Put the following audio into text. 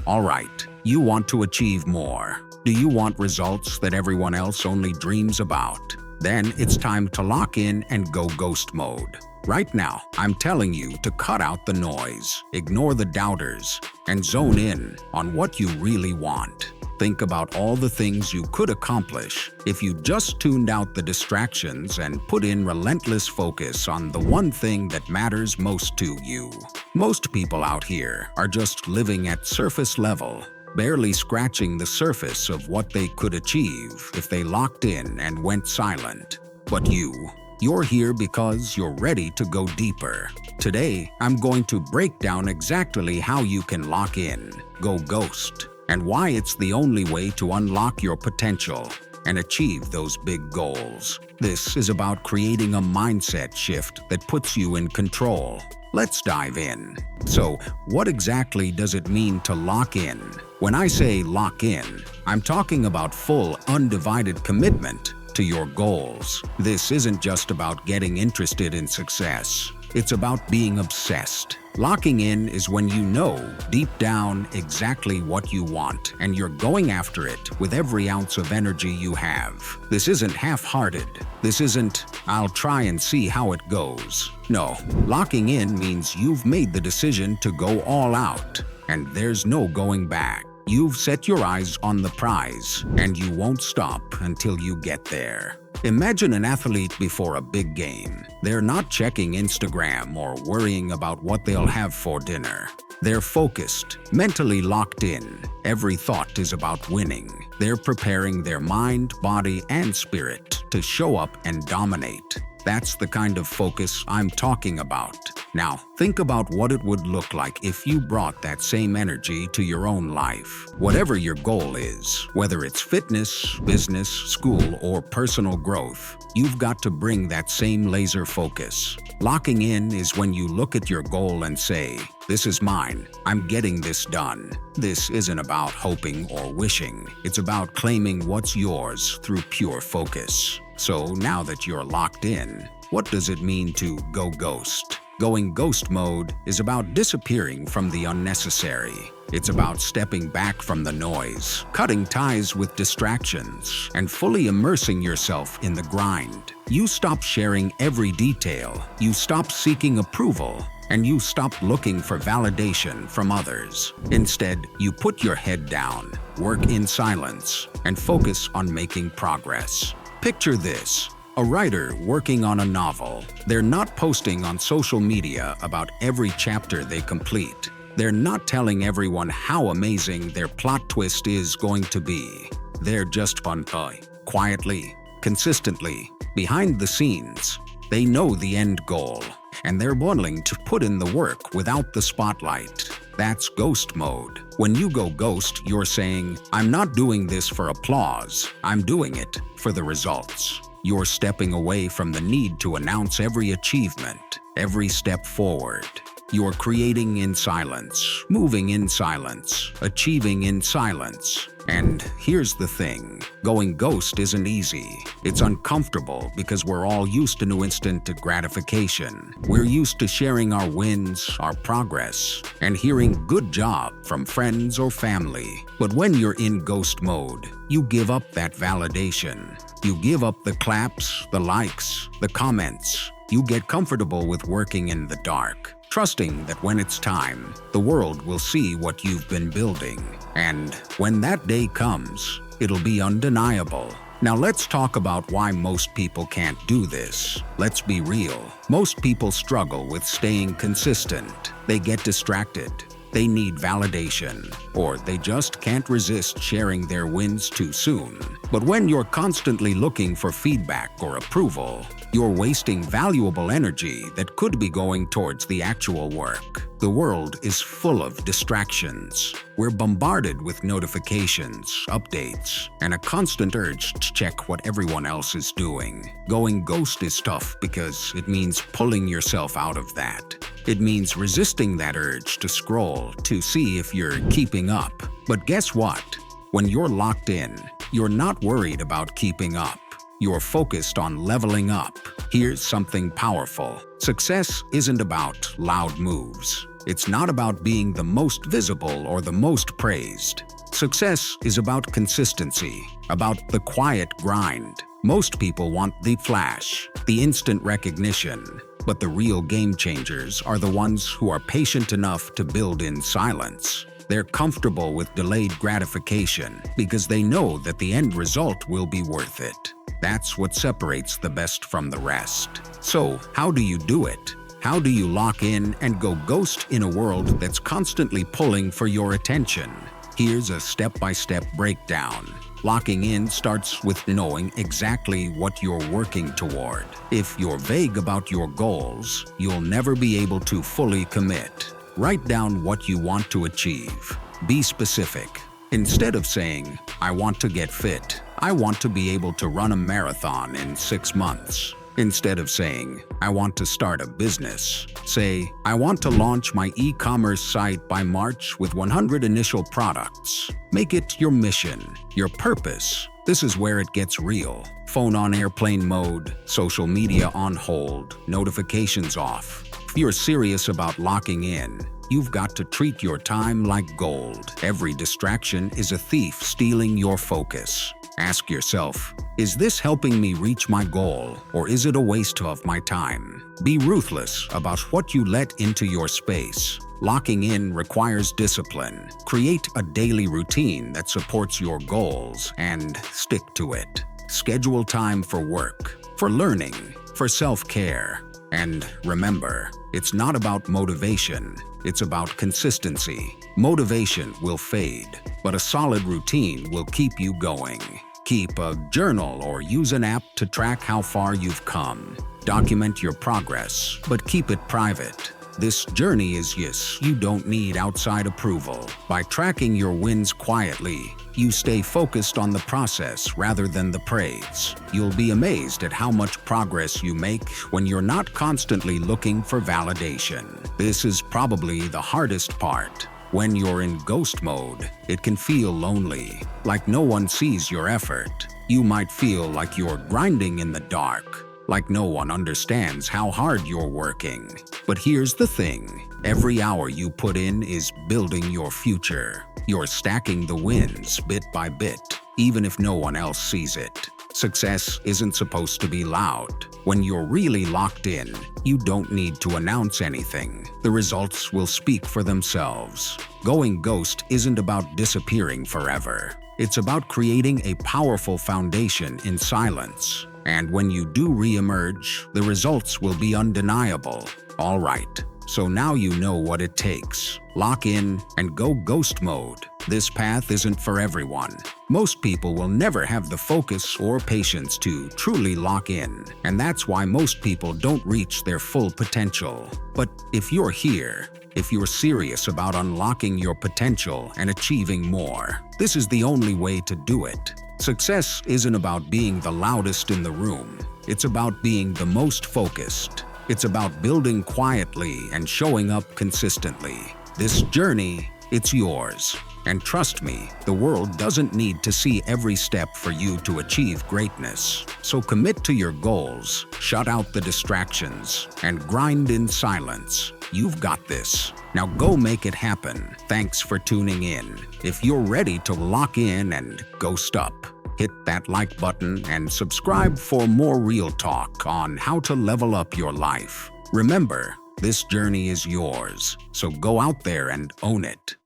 All right, you want to achieve more. Do you want results that everyone else only dreams about? Then it's time to lock in and go ghost mode. Right now, I'm telling you to cut out the noise, ignore the doubters, and zone in on what you really want. Think about all the things you could accomplish if you just tuned out the distractions and put in relentless focus on the one thing that matters most to you. Most people out here are just living at surface level, barely scratching the surface of what they could achieve if they locked in and went silent. But you're here because you're ready to go deeper. Today, I'm going to break down exactly how you can lock in, go ghost, and why it's the only way to unlock your potential and achieve those big goals. This is about creating a mindset shift that puts you in control. Let's dive in. So, what exactly does it mean to lock in? When I say lock in, I'm talking about full, undivided commitment to your goals. This isn't just about getting interested in success. It's about being obsessed. Locking in is when you know deep down exactly what you want and you're going after it with every ounce of energy you have. This isn't half-hearted. This isn't, I'll try and see how it goes. No, locking in means you've made the decision to go all out, and there's no going back. You've set your eyes on the prize, and you won't stop until you get there. Imagine an athlete before a big game. They're not checking Instagram or worrying about what they'll have for dinner. They're focused, mentally locked in. Every thought is about winning. They're preparing their mind, body, and spirit to show up and dominate. That's the kind of focus I'm talking about. Now, think about what it would look like if you brought that same energy to your own life. Whatever your goal is, whether it's fitness, business, school, or personal growth, you've got to bring that same laser focus. Locking in is when you look at your goal and say, "This is mine. I'm getting this done." This isn't about hoping or wishing. It's about claiming what's yours through pure focus. So now that you're locked in, what does it mean to go ghost? Going ghost mode is about disappearing from the unnecessary. It's about stepping back from the noise, cutting ties with distractions, and fully immersing yourself in the grind. You stop sharing every detail, you stop seeking approval, and you stop looking for validation from others. Instead, you put your head down, work in silence, and focus on making progress. Picture this. A writer working on a novel. They're not posting on social media about every chapter they complete. They're not telling everyone how amazing their plot twist is going to be. They're just quietly, consistently, behind the scenes. They know the end goal, and they're willing to put in the work without the spotlight. That's ghost mode. When you go ghost, you're saying, "I'm not doing this for applause. I'm doing it for the results." You're stepping away from the need to announce every achievement, every step forward. You're creating in silence, moving in silence, achieving in silence. And here's the thing, going ghost isn't easy. It's uncomfortable because we're all used to new instant gratification. We're used to sharing our wins, our progress, and hearing "good job" from friends or family. But when you're in ghost mode, you give up that validation. You give up the claps, the likes, the comments. You get comfortable with working in the dark, trusting that when it's time, the world will see what you've been building. And when that day comes, it'll be undeniable. Now let's talk about why most people can't do this. Let's be real. Most people struggle with staying consistent. They get distracted. They need validation, or they just can't resist sharing their wins too soon. But when you're constantly looking for feedback or approval, you're wasting valuable energy that could be going towards the actual work. The world is full of distractions. We're bombarded with notifications, updates, and a constant urge to check what everyone else is doing. Going ghost is tough because it means pulling yourself out of that. It means resisting that urge to scroll to see if you're keeping up. But guess what? When you're locked in, you're not worried about keeping up. You're focused on leveling up. Here's something powerful. Success isn't about loud moves. It's not about being the most visible or the most praised. Success is about consistency, about the quiet grind. Most people want the flash, the instant recognition, but the real game changers are the ones who are patient enough to build in silence. They're comfortable with delayed gratification because they know that the end result will be worth it. That's what separates the best from the rest. So, how do you do it? How do you lock in and go ghost in a world that's constantly pulling for your attention? Here's a step-by-step breakdown. Locking in starts with knowing exactly what you're working toward. If you're vague about your goals, you'll never be able to fully commit. Write down what you want to achieve. Be specific. Instead of saying, "I want to get fit," "I want to be able to run a marathon in 6 months." Instead of saying, "I want to start a business," say, "I want to launch my e-commerce site by March with 100 initial products." Make it your mission, your purpose. This is where it gets real. Phone on airplane mode, social media on hold, notifications off. If you're serious about locking in, you've got to treat your time like gold. Every distraction is a thief stealing your focus. Ask yourself, is this helping me reach my goal, or is it a waste of my time? Be ruthless about what you let into your space. Locking in requires discipline. Create a daily routine that supports your goals and stick to it. Schedule time for work, for learning, for self-care. And remember, it's not about motivation, it's about consistency. Motivation will fade, but a solid routine will keep you going. Keep a journal or use an app to track how far you've come. Document your progress, but keep it private. This journey is yours. You don't need outside approval. By tracking your wins quietly, you stay focused on the process rather than the praise. You'll be amazed at how much progress you make when you're not constantly looking for validation. This is probably the hardest part. When you're in ghost mode, it can feel lonely, like no one sees your effort. You might feel like you're grinding in the dark, like no one understands how hard you're working. But here's the thing, every hour you put in is building your future. You're stacking the wins bit by bit, even if no one else sees it. Success isn't supposed to be loud. When you're really locked in, you don't need to announce anything. The results will speak for themselves. Going ghost isn't about disappearing forever. It's about creating a powerful foundation in silence. And when you do re-emerge, the results will be undeniable. All right, so now you know what it takes. Lock in and go ghost mode. This path isn't for everyone. Most people will never have the focus or patience to truly lock in, and that's why most people don't reach their full potential. But if you're here, if you're serious about unlocking your potential and achieving more, this is the only way to do it. Success isn't about being the loudest in the room. It's about being the most focused. It's about building quietly and showing up consistently. This journey, it's yours. And trust me, the world doesn't need to see every step for you to achieve greatness. So commit to your goals, shut out the distractions, and grind in silence. You've got this. Now go make it happen. Thanks for tuning in. If you're ready to lock in and ghost up, hit that like button and subscribe for more real talk on how to level up your life. Remember, this journey is yours, so go out there and own it.